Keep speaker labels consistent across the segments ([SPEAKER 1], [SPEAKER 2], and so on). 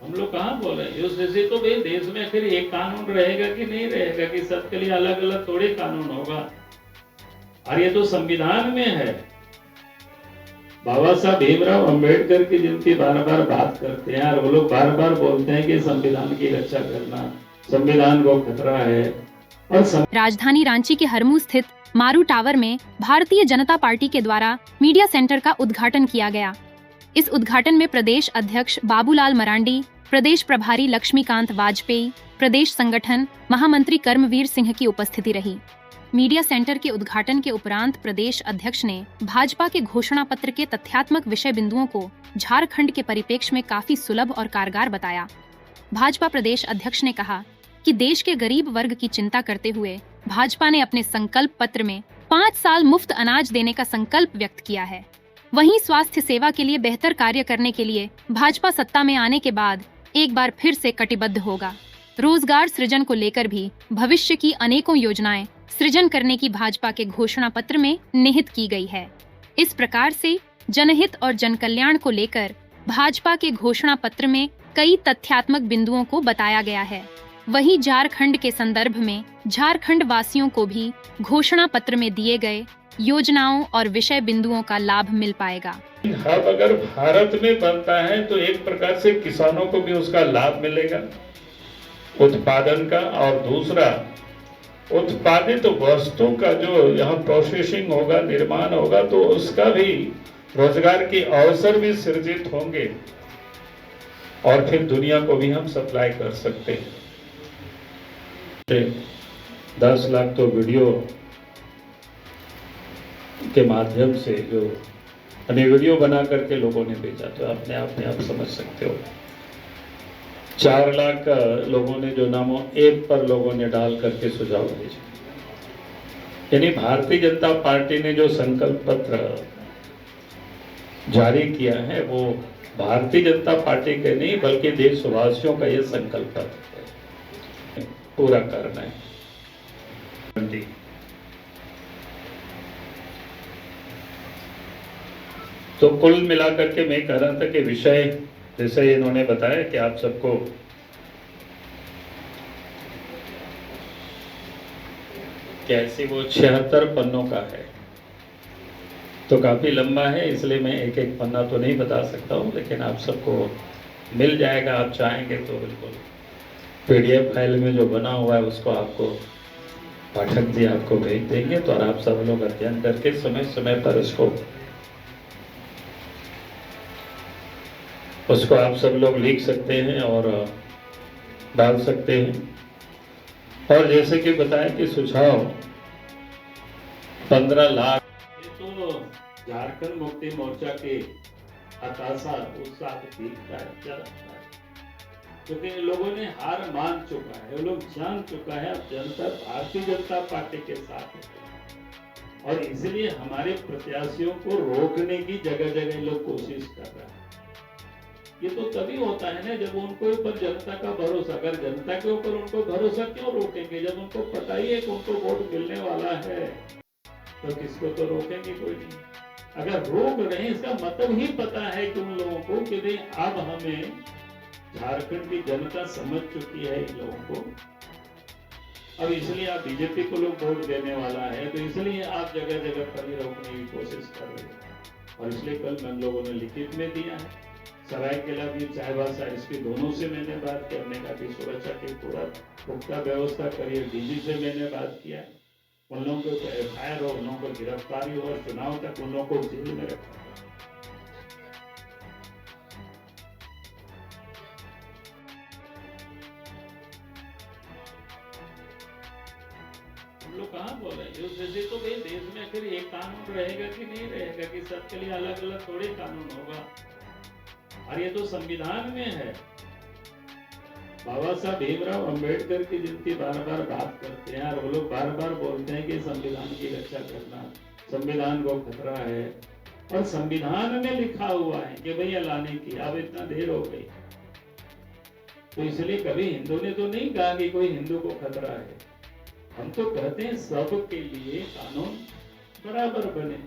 [SPEAKER 1] हम लोग कहाँ बोल रहे हैं? उस जैसे तो भाई देश में फिर एक कानून रहेगा कि नहीं रहेगा, कि सबके लिए अलग अलग थोड़े कानून होगा। और ये तो संविधान में है। बाबा साहब भीमराव अंबेडकर की जिनकी बार बार बात करते हैं और वो लोग बार बार बोलते हैं कि संविधान की रक्षा करना, संविधान को खतरा है। और
[SPEAKER 2] राजधानी रांची के हरमू स्थित मारू टावर में भारतीय जनता पार्टी के द्वारा मीडिया सेंटर का उद्घाटन किया गया। इस उद्घाटन में प्रदेश अध्यक्ष बाबूलाल मरांडी, प्रदेश प्रभारी लक्ष्मीकांत वाजपेयी, प्रदेश संगठन महामंत्री कर्मवीर सिंह की उपस्थिति रही। मीडिया सेंटर के उद्घाटन के उपरांत प्रदेश अध्यक्ष ने भाजपा के घोषणा पत्र के तथ्यात्मक विषय बिंदुओं को झारखंड के परिप्रेक्ष्य में काफी सुलभ और कारगर बताया। भाजपा प्रदेश अध्यक्ष ने कहा कि देश के गरीब वर्ग की चिंता करते हुए भाजपा ने अपने संकल्प पत्र में 5 साल मुफ्त अनाज देने का संकल्प व्यक्त किया है। वहीं स्वास्थ्य सेवा के लिए बेहतर कार्य करने के लिए भाजपा सत्ता में आने के बाद एक बार फिर से कटिबद्ध होगा। रोजगार सृजन को लेकर भी भविष्य की अनेकों योजनाएं सृजन करने की भाजपा के घोषणा पत्र में निहित की गई है। इस प्रकार से जनहित और जनकल्याण को लेकर भाजपा के घोषणा पत्र में कई तथ्यात्मक बिंदुओं को बताया गया है। वहीं झारखंड के संदर्भ में झारखंड वासियों को भी घोषणा पत्र में दिए गए योजनाओं और विषय बिंदुओं का लाभ मिल पाएगा।
[SPEAKER 1] हब अगर भारत में बनता है तो एक प्रकार से किसानों को भी उसका लाभ मिलेगा उत्पादन का, और दूसरा उत्पादित वस्तु का जो यहाँ प्रोसेसिंग होगा, निर्माण होगा, तो उसका भी रोजगार के अवसर भी सृजित होंगे और फिर दुनिया को भी हम सप्लाई कर सकते हैं। 10 लाख तो वीडियो के माध्यम से जो वीडियो बना करके लोगों ने भेजा, तो अपने आप में आप समझ सकते हो। 4 लाख लोगों ने जो नामो ऐप पर लोगों ने डाल करके सुझाव भेजे। यानी भारतीय जनता पार्टी ने जो संकल्प पत्र जारी किया है वो भारतीय जनता पार्टी के नहीं बल्कि देशवासियों का ये संकल्प पत्र है, पूरा करना है। तो कुल मिलाकर के मैं कह रहा था कि विषय जैसे इन्होंने बताया कि आप सबको कैसे वो 76 पन्नों का है, तो काफी लंबा है, इसलिए मैं एक एक पन्ना तो नहीं बता सकता हूँ, लेकिन आप सबको मिल जाएगा। आप चाहेंगे तो बिल्कुल PDF फाइल में जो बना हुआ है उसको आपको पाठक जी आपको भेज देंगे, तो आप सब लोग अध्ययन करके समय समय पर उसको आप सब लोग लिख सकते हैं और डाल सकते हैं। और जैसे कि बताया कि सुझाव 15 लाख, ये तो झारखंड मुक्ति मोर्चा के हताशा उत्साह दिखता है, क्योंकि लोगों ने हार मान चुका है, वो लोग जान चुका है अब जनता भारतीय जनता पार्टी के साथ है, और इसलिए हमारे प्रत्याशियों को रोकने की जगह जगह लोग कोशिश कर रहे हैं। ये तो तभी होता है ना जब उनको ऊपर जनता का भरोसा, अगर जनता के ऊपर उनको भरोसा क्यों रोकेंगे, जब उनको पता ही है कि उनको वोट मिलने वाला है तो किसको तो रोकेंगे कोई नहीं। अगर रोक रहे हैं इसका मतलब ही पता है कि उन लोगों को कि भाई अब हमें झारखंड की जनता समझ चुकी है इन लोगों को, अब इसलिए आप बीजेपी को लोग वोट देने वाला है, तो इसलिए आप जगह जगह पर ही रोकने की कोशिश कर रहे हैं। और इसलिए कल हम लोगों ने लिखित में दिया है, सरायकेला भी चाईबासा एसपी दोनों से मैंने बात की, हमने कहा कि सुरक्षा की पूरा पुख्ता व्यवस्था करिए। DG से मैंने बात किया, उन लोगों को FIR हो, उन लोगों को गिरफ्तारी हो, चुनाव तक उन लोगों को जेल में रखा। हम लोग कहाँ बोल रहे हैं? उस जैसे तो भाई देश में फिर एक कानून रहेगा कि नहीं रहेगा, कि सबके लिए अलग अलग थोड़े कानून होगा। और ये तो संविधान में है। बाबा साहब भीमराव अंबेडकर की जिनकी बार बार बात करते हैं और वो लोग बार बार बोलते हैं कि संविधान की रक्षा करना, संविधान को खतरा है, और संविधान में लिखा हुआ है कि भैया लाने की अब इतना देर हो गई। तो इसलिए कभी हिंदू ने तो नहीं कहा कि कोई हिंदू को खतरा है। हम तो कहते हैं सबके लिए कानून बराबर बने।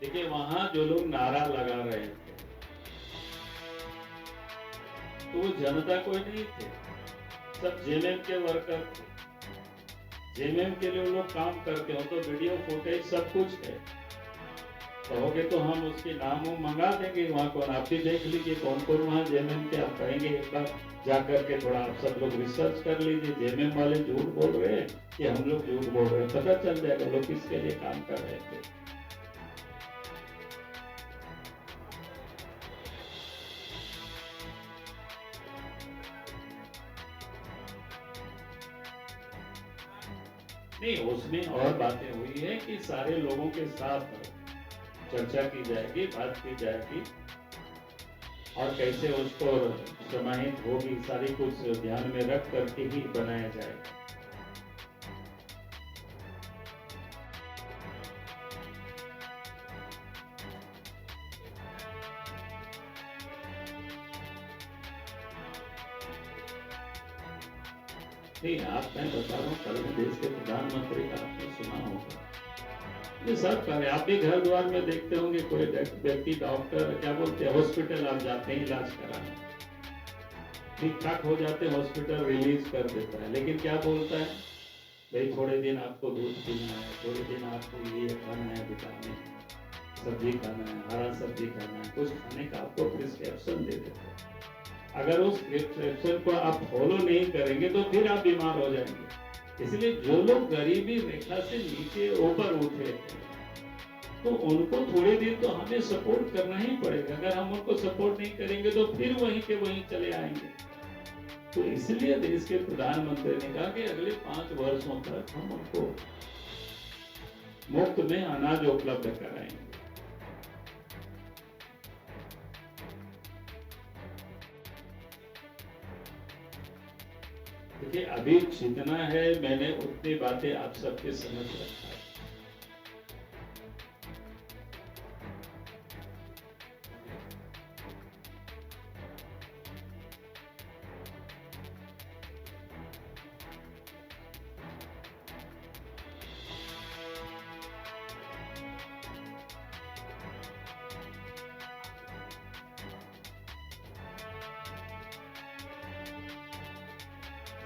[SPEAKER 1] देखिए वहां जो लोग नारा लगा रहे थे तो वो जनता कोई नहीं थे, सब जेएमएम के वर्कर थे। जेएमएम के लिए वो लोग काम करते हो तो वीडियो फुटेज सब कुछ है। कहोगे तो हम उसके नाम मंगा देंगे वहाँ को, आप भी देख लीजिए कौन कौन वहाँ जेएमएम के। आप कहेंगे एक बार जा करके थोड़ा आप सब लोग रिसर्च कर लीजिए, जेएमएम वाले झूठ बोल रहे हैं कि हम लोग झूठ बोल रहे हैं, पता चल जाएगा लोग किसके लिए काम कर रहे थे। नहीं, उसमें और बातें हुई है कि सारे लोगों के साथ चर्चा की जाएगी, बात की जाएगी और कैसे उसको समाहित होगी, सारी कुछ ध्यान में रख करके ही बनाया जाएगा। नहीं, आप मैं बता रहा हूँ, कल देश के प्रधानमंत्री का आपने सुना होगा, ये सब करे। आप भी घर द्वार में देखते होंगे कोई व्यक्ति डॉक्टर क्या बोलते हैं, हॉस्पिटल आप जाते हैं इलाज कराने, ठीक ठाक हो जाते हैं, हॉस्पिटल रिलीज कर देता है, लेकिन क्या बोलता है, भाई थोड़े दिन आपको दूध पीना है, थोड़े दिन आपको ये खाना है, विटामिन सब्जी खाना है, हरा सब्जी खाना है, कुछ खाने का आपको प्रिस्क्रिप्शन दे देते हैं। अगर उस प्रिस्क्रिप्शन को आप फॉलो नहीं करेंगे तो फिर आप बीमार हो जाएंगे। इसलिए जो लोग गरीबी रेखा से नीचे ऊपर उठे हैं तो उनको थोड़े दिन तो हमें सपोर्ट करना ही पड़ेगा। अगर हम उनको सपोर्ट नहीं करेंगे तो फिर वहीं के वहीं चले आएंगे। तो इसलिए देश के प्रधानमंत्री ने कहा कि अगले 5 वर्षों तक हम उनको मुफ्त में अनाज उपलब्ध कराएंगे। देखिए अभी जितना है मैंने उतनी बातें आप सबके समझ रखा है।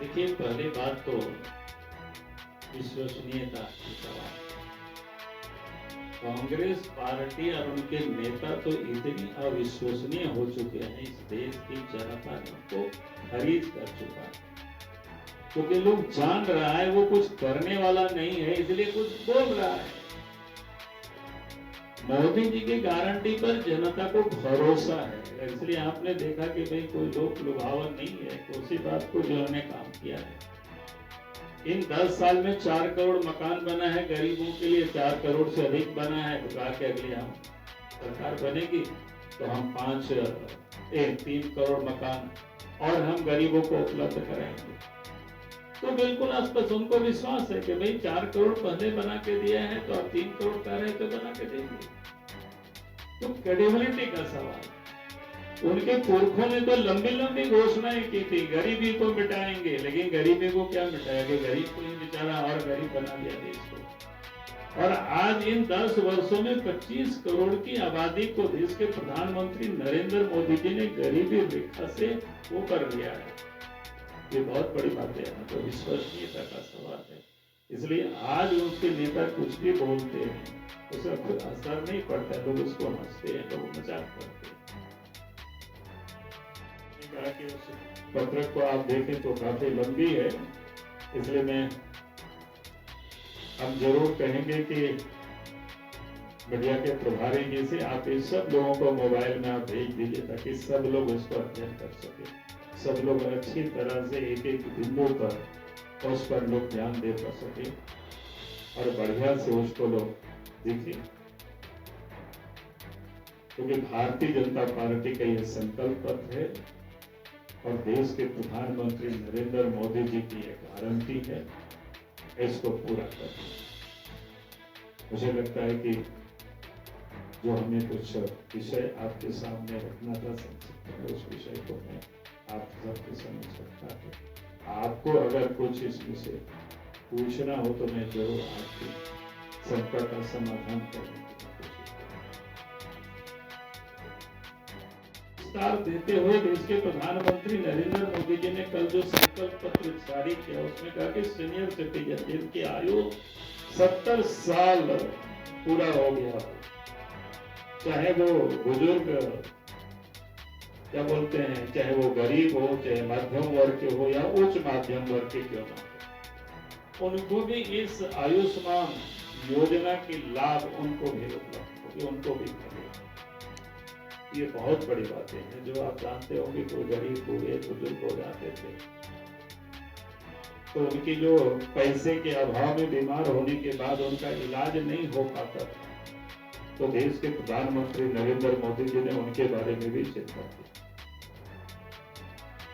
[SPEAKER 1] देखिए पहली बात तो विश्वसनीयता की सवाल। कांग्रेस पार्टी और उनके नेता तो इतनी अविश्वसनीय हो चुके हैं, इस देश की जनता ने उनको खरीद कर चुका है, क्योंकि लोग जान रहा है वो कुछ करने वाला नहीं है, इसलिए कुछ बोल रहा है। मोदी जी की गारंटी पर जनता को भरोसा है, इसलिए आपने देखा कि भाई कोई लोक लुभावन नहीं है, तो उसी बात को जो हमने काम किया है। इन 10 साल में 4 करोड़ मकान बना है गरीबों के लिए, 4 करोड़ से अधिक बना है। तो कहा कि अगली हम सरकार बनेगी तो हम 3 करोड़ मकान और हम गरीबों को उपलब्ध कराएंगे। तो बिल्कुल स्पष्ट उनको विश्वास है कि भाई 4 करोड़ पहले बना के दिए हैं तो अब 3 करोड़ कह रहे तो बना के देंगे। तो क्रेडिबिलिटी का सवाल। उनके पुरखों ने तो लंबी लंबी घोषणाएं की थी, गरीबी को मिटाएंगे, लेकिन गरीबी को क्या मिटाएंगे, गरीब को ही बेचारा और गरीब बना दिया देश को। और आज इन 10 वर्षों में 25 करोड़ की आबादी को देश के प्रधानमंत्री नरेंद्र मोदी जी ने गरीबी रेखा से ऊपर लिया है। ये बहुत बड़ी बात है, तो विश्वसनीयता का सवाल है। इसलिए आज उनके नेता कुछ भी बोलते हैं उसका कोई असर नहीं पड़ता है, लोग उसको हंसते हैं, लोग मजाक करते हैं। उस पत्र को आप देखें तो काफी लंबी है, इसलिए मैं हम जरूर कहेंगे कि मीडिया के प्रभारी जी से आप इस सब लोगों को मोबाइल में आप भेज दीजिए ताकि सब लोग उसको अध्ययन कर सके, सब लोग अच्छी तरह से एक एक बिंदु पर उस पर लोग ध्यान दे पा सके और बढ़िया से उसको लोग देखें। क्योंकि भारतीय जनता पार्टी का यह संकल्प पत्र है और देश के प्रधानमंत्री नरेंद्र मोदी जी की एक गारंटी है, इसको पूरा करना। मुझे लगता है कि जो हमें कुछ विषय आपके सामने रखना था संक्षिप्त में, उस विषय को मैं आप सबके समझ सकता है। आपको अगर कुछ इसमें से पूछना हो तो मैं जरूर आपके संकट का समाधान करने की कोशिश करूँगा। विस्तार देते हुए देश के प्रधानमंत्री नरेंद्र मोदी जी ने कल जो संकल्प पत्र जारी किया उसमें कहा कि सीनियर सिटीजन जिनकी आयु 70 साल पूरा हो गया, चाहे वो बुजुर्ग क्या बोलते हैं, चाहे वो गरीब हो, चाहे मध्यम वर्ग के हो या उच्च मध्यम वर्ग के क्यों ना हो, उनको भी इस आयुष्मान योजना की लाभ उनको भी उपलब्ध होगी, उनको भी मिलेगा। ये बहुत बड़ी बातें हैं जो आप जानते होंगे। कोई गरीब बूढ़े बुजुर्ग हो जाते थे तो उनकी जो पैसे के अभाव में बीमार होने के बाद उनका इलाज नहीं हो पाता था, तो देश के प्रधानमंत्री नरेंद्र मोदी जी ने उनके बारे में भी चिंता की।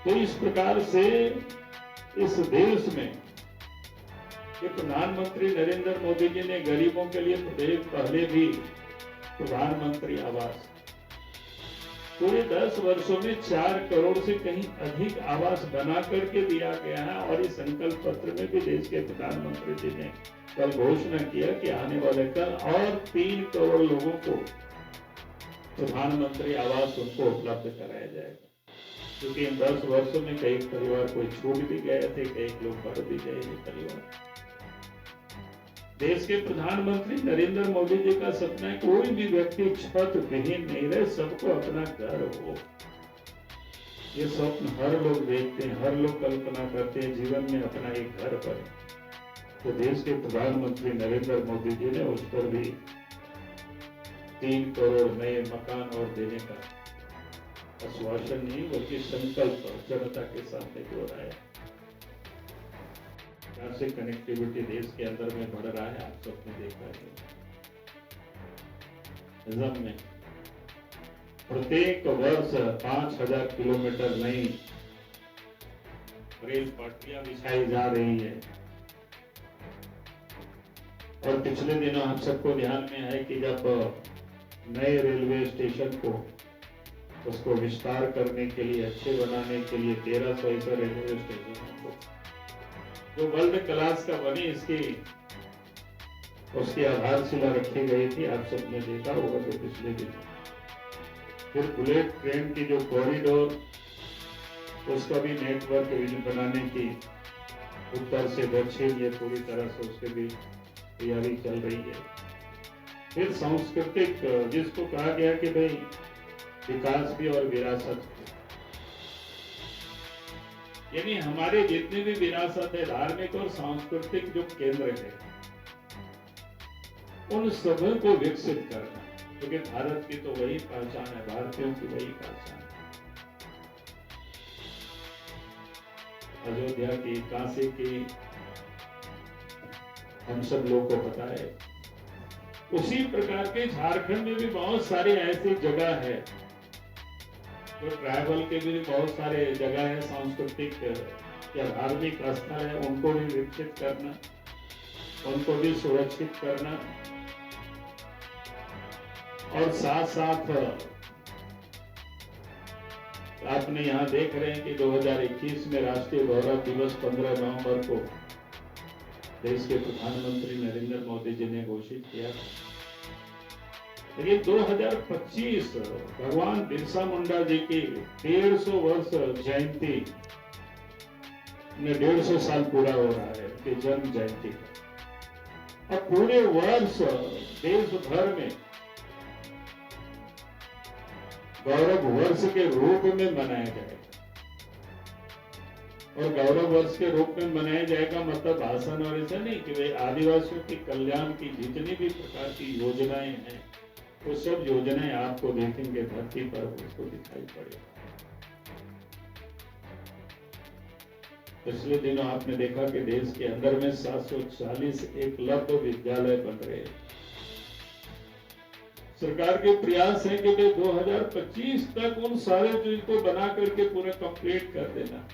[SPEAKER 1] तो इस प्रकार से इस देश में ये प्रधानमंत्री नरेंद्र मोदी जी ने गरीबों के लिए पहले भी प्रधानमंत्री आवास पूरे 10 वर्षों में 4 करोड़ से कहीं अधिक आवास बना करके दिया गया है। और इस संकल्प पत्र में भी देश के प्रधानमंत्री जी ने कल घोषणा किया कि आने वाले कल और 3 करोड़ लोगों को प्रधानमंत्री आवास उनको उपलब्ध कराया जाएगा, क्योंकि इन 10 वर्षों में कई परिवार कोई छूट भी गए थे, कई लोग बढ़ भी गए हैं परिवार। देश के प्रधानमंत्री नरेंद्र मोदी जी का सपना है कोई भी व्यक्ति छत विहीन नहीं रहे, सबको अपना घर हो। ये स्वप्न हर लोग देखते हैं, हर लोग कल्पना करते हैं जीवन में अपना एक घर बने। तो देश के प्रधानमंत्री नरेंद्र मोदी जी ने उस पर भी 3 करोड़ नए मकान और देने का आश्वासन नहीं बल्कि संकल्प जनता के सामने दोहराया। से कनेक्टिविटी देश के अंदर में बढ़ रहा है, आप सबने देखा है। निजाम में प्रत्येक वर्ष 5000 किलोमीटर नई रेल पटरियां बिछाई जा रही है। और पिछले दिनों हम सबको ध्यान में है कि जब नए रेलवे स्टेशन को उसको विस्तार करने के लिए, अच्छे बनाने के लिए 1300 ऐसा रेलवे स्टेशन को जो वर्ल्ड क्लास का बने उसकी आधारशिला रखी गई थी। आप सबने देखा होगा तो पिछले दिन फिर बुलेट ट्रेन की जो कॉरिडोर उसका भी नेटवर्क बनाने की उत्तर से दक्षिण ये पूरी तरह से उसके भी तैयारी चल रही है। फिर सांस्कृतिक जिसको कहा गया कि भाई विकास भी और विरासत भी, यानी हमारे जितने भी विरासत है धार्मिक और सांस्कृतिक जो केंद्र है उन सभी को विकसित करना, क्योंकि भारत की तो वही पहचान है, भारतीयों की वही पहचान है। अयोध्या की, काशी की हम सब लोग को पता है। उसी प्रकार के झारखंड में भी बहुत सारी ऐसी जगह है जो ट्राइबल के भी बहुत सारे जगह है, सांस्कृतिक या धार्मिक स्थल है, उनको भी विकसित करना, उनको भी सुरक्षित करना। और साथ साथ आपने यहाँ देख रहे हैं कि 2021 में राष्ट्रीय गौरव दिवस 15 नवंबर को देश के प्रधानमंत्री नरेंद्र मोदी जी ने घोषित किया। ये 2025 भगवान बिरसा मुंडा जी की 150 वर्ष जयंती में 150 साल पूरा हो रहा है उनके जन्म जयंती का। अब पूरे वर्ष देश भर में गौरव वर्ष के रूप में मनाया जाएगा। और गौरव वर्ष के रूप में मनाया जाएगा मतलब भाषण और ऐसा नहीं कि भाई आदिवासियों के कल्याण की जितनी भी प्रकार की योजनाएं हैं वो सब योजनाएं आपको देखेंगे धरती पर, उसको दिखाई पड़ेगा। पिछले दिनों आपने देखा कि देश के अंदर में 740 एकलव्य विद्यालय बन रहे हैं। सरकार के प्रयास है कि 2025 तक उन सारे चीज को बना करके पूरा कंप्लीट कर देना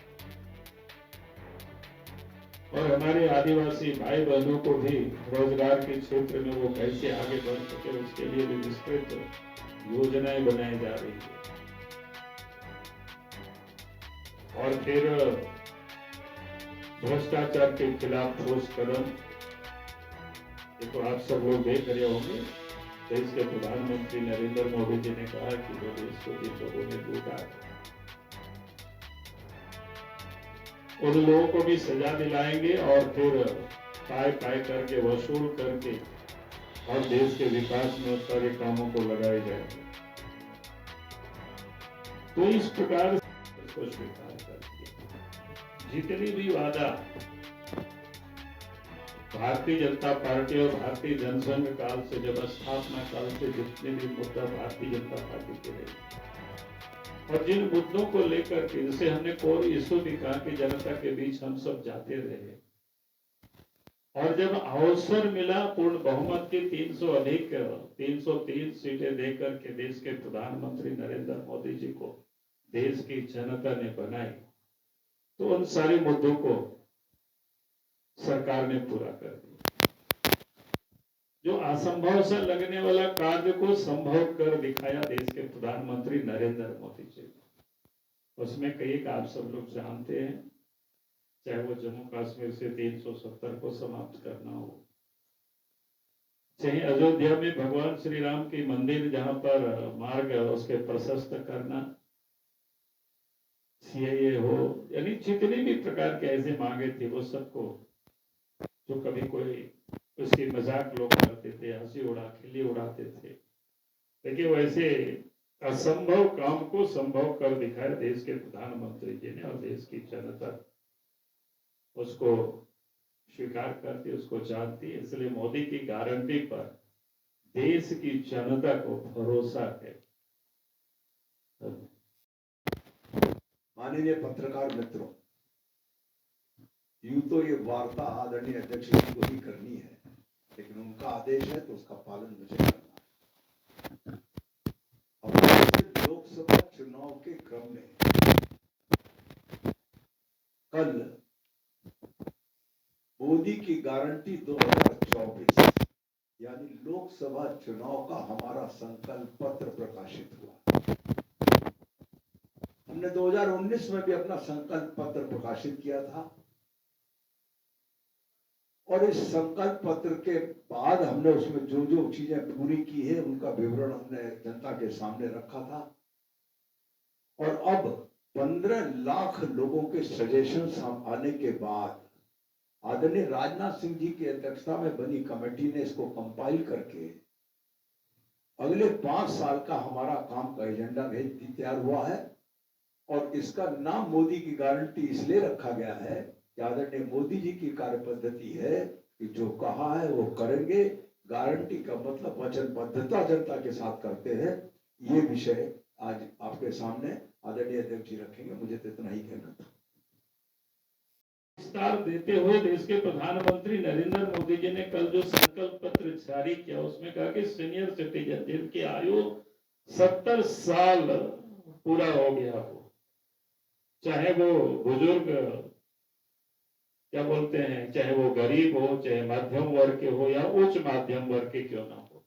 [SPEAKER 1] और हमारे आदिवासी भाई बहनों को भी रोजगार के क्षेत्र में वो कैसे आगे बढ़ सके उसके लिए भी विस्तृत योजनाएं बनाई जा रही है। और फिर भ्रष्टाचार के खिलाफ ठोस कदम, ये तो आप सब लोग देख रहे होंगे देश के प्रधानमंत्री नरेंद्र मोदी जी ने कहा कि जो देश को जिन लोगों ने लूटा उन लोगों को भी सजा दिलाएंगे और फिर पाए पाए करके वसूल करके और देश के विकास में उस सारे कामों को लगाए जाएंगे। तो इस प्रकार इसको स्वीकार करके जितनी भी वादा भारतीय जनता पार्टी और भारतीय जनसंघ काल से जब स्थापना काल से जितने भी मुद्दा भारतीय जनता पार्टी के रहे और जिन मुद्दों को लेकर के जैसे हमने कोर इशू भी कहा कि जनता के बीच हम सब जाते रहे और जब अवसर मिला पूर्ण बहुमत की 303 सीटें देकर के देश के प्रधानमंत्री नरेंद्र मोदी जी को देश की जनता ने बनाई तो उन सारे मुद्दों को सरकार ने पूरा कर दिया। जो असंभव सा लगने वाला कार्य को संभव कर दिखाया देश के प्रधानमंत्री नरेंद्र मोदी जी। उसमें कई का आप सब लोग जानते हैं, चाहे वो जम्मू कश्मीर से 370 को समाप्त करना हो, चाहे अयोध्या में भगवान श्री राम की मंदिर जहां पर मार्ग उसके प्रशस्त करना, सीएए हो, यानी जितने भी प्रकार के ऐसे मांगे थे वो सबको जो कभी कोई उसकी मजाक लोग करते थे, हंसी उड़ा खिल्ली उड़ाते थे, लेकिन वैसे असंभव काम को संभव कर दिखाया देश के प्रधानमंत्री जी ने और देश की जनता उसको स्वीकार करती, उसको जानती। इसलिए मोदी की गारंटी पर देश की जनता को भरोसा है।
[SPEAKER 3] माननीय पत्रकार मित्रों, यूं तो ये वार्ता आदरणीय अध्यक्ष जी को ही करनी है, लेकिन उनका आदेश है तो उसका पालन मुझे करना है। अब लोकसभा चुनाव के क्रम में कल मोदी की गारंटी 2024 यानी लोकसभा चुनाव का हमारा संकल्प पत्र प्रकाशित हुआ। हमने 2019 में भी अपना संकल्प पत्र प्रकाशित किया था और इस संकल्प पत्र के बाद हमने उसमें जो जो चीजें पूरी की है उनका विवरण हमने जनता के सामने रखा था। और अब 15 लाख लोगों के सजेशन आने के बाद आदरणीय राजनाथ सिंह जी की अध्यक्षता में बनी कमेटी ने इसको कंपाइल करके अगले 5 साल का हमारा काम का एजेंडा तैयार हुआ है। और इसका नाम मोदी की गारंटी इसलिए रखा गया है कि आदरणीय मोदी जी की कार्य पद्धति है कि जो कहा है वो करेंगे। गारंटी का मतलब वचनबद्धता जनता के साथ करते हैं। ये विषय आज आपके सामने आदरणीय अध्यक्ष जी रखेंगे। मुझे तो इतना ही कहना था।
[SPEAKER 1] विस्तार देते हुए देश के प्रधानमंत्री नरेंद्र मोदी जी ने कल जो संकल्प पत्र जारी किया उसमें कहा कि सीनियर सिटीजन जिनकी आयु 70 साल पूरा हो गया हो, चाहे वो बुजुर्ग क्या बोलते हैं, चाहे वो गरीब हो, चाहे मध्यम वर्ग के हो या उच्च मध्यम वर्ग के क्यों ना हो,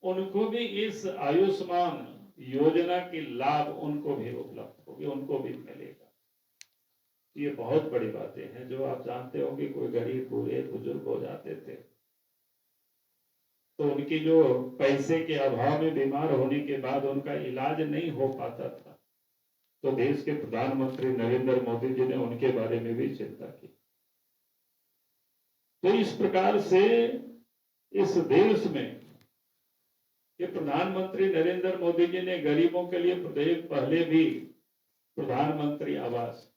[SPEAKER 1] उनको भी इस आयुष्मान योजना के लाभ उनको भी उपलब्ध होगी, उनको भी मिलेगा। ये बहुत बड़ी बातें हैं। जो आप जानते होंगे कोई गरीब बूढ़े बुजुर्ग हो जाते थे तो उनकी जो पैसे के अभाव में बीमार होने के बाद उनका इलाज नहीं हो पाता था, तो देश के प्रधानमंत्री नरेंद्र मोदी जी ने उनके बारे में भी चिंता की। तो इस प्रकार से इस देश में ये प्रधानमंत्री नरेंद्र मोदी जी ने गरीबों के लिए पहले भी प्रधानमंत्री आवास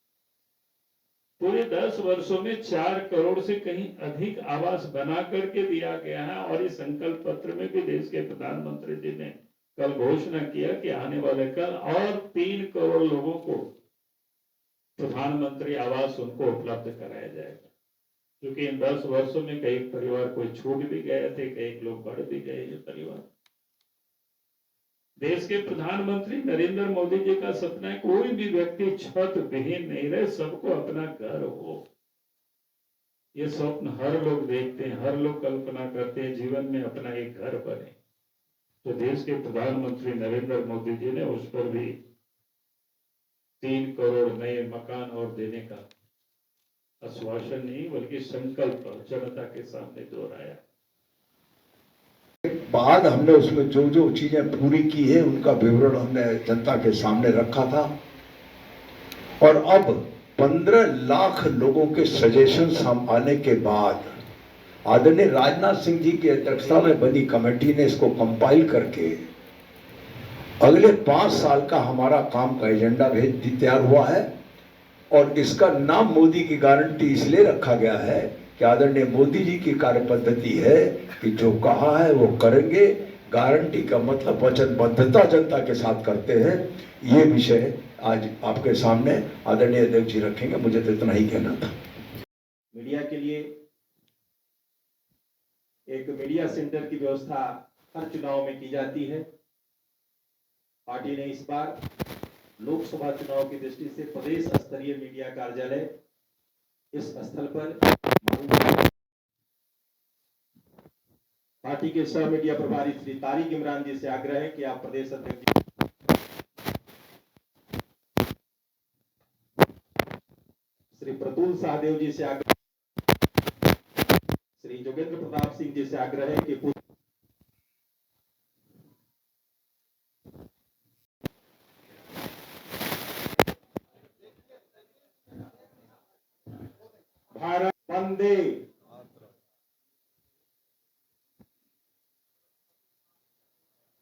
[SPEAKER 1] पूरे 10 वर्षों में 4 करोड़ से कहीं अधिक आवास बना करके दिया गया है। और इस संकल्प पत्र में भी देश के प्रधानमंत्री जी ने कल घोषणा किया कि आने वाले कल और 3 करोड़ लोगों को प्रधानमंत्री आवास उनको उपलब्ध कराया जाएगा। क्योंकि इन 10 वर्षों में कई परिवार कोई छूट भी गए थे, कई लोग बढ़ भी गए ये परिवार। देश के प्रधानमंत्री नरेंद्र मोदी जी का सपना है कोई भी व्यक्ति छत विहीन नहीं रहे, सबको अपना घर हो। ये स्वप्न हर लोग देखते हैं, हर लोग कल्पना करते हैं जीवन में अपना एक घर बने। तो देश के प्रधानमंत्री नरेंद्र मोदी जी ने उस पर भी 3 करोड़ नए मकान और देने का आश्वासन नहीं बल्कि संकल्प जनता के सामने दोहराया।
[SPEAKER 3] बाद हमने उसमें जो जो चीजें पूरी की है उनका विवरण हमने जनता के सामने रखा था। और अब 15 लाख लोगों के सजेशंस हम आने के बाद आदरणीय राजनाथ सिंह जी की अध्यक्षता में बनी कमेटी ने इसको कंपाइल करके अगले 5 साल का हमारा काम का एजेंडा तैयार हुआ है। और इसका नाम मोदी की गारंटी इसलिए रखा गया है कि आदरणीय मोदी जी की कार्य पद्धति है कि जो कहा है वो करेंगे। गारंटी का मतलब वचनबद्धता जनता के साथ करते हैं। ये विषय आज आपके सामने आदरणीय अध्यक्ष जी रखेंगे। मुझे तो इतना ही कहना था।
[SPEAKER 4] मीडिया के लिए एक मीडिया सेंटर की व्यवस्था हर चुनाव में की जाती है। पार्टी ने इस बार लोकसभा चुनाव की दृष्टि से प्रदेश स्तरीय मीडिया कार्यालय इस स्थल पर पार्टी के सह मीडिया प्रभारी श्री तारिक इमरान जी से आग्रह है कि आप प्रदेश अध्यक्ष श्री प्रतुल सहदेव जी से आग्रह, श्री जोगेंद्र प्रताप सिंह जी से आग्रह है कि भारत वंदे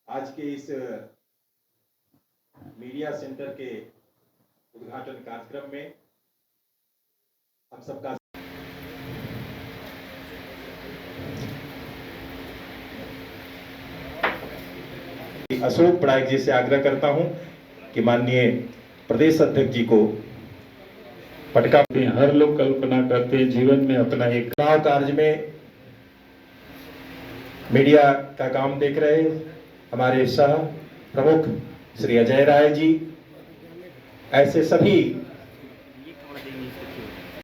[SPEAKER 4] आज के इस मीडिया सेंटर के उद्घाटन कार्यक्रम में हम सबका अशोक पड़ायक जी से आग्रह करता हूं कि माननीय प्रदेश अध्यक्ष जी को पटका।
[SPEAKER 1] हर लोग कल्पना करते हैं जीवन में अपना एक
[SPEAKER 4] चुनाव कार्य में मीडिया का काम देख रहे हमारे सह प्रमुख श्री अजय राय जी, ऐसे सभी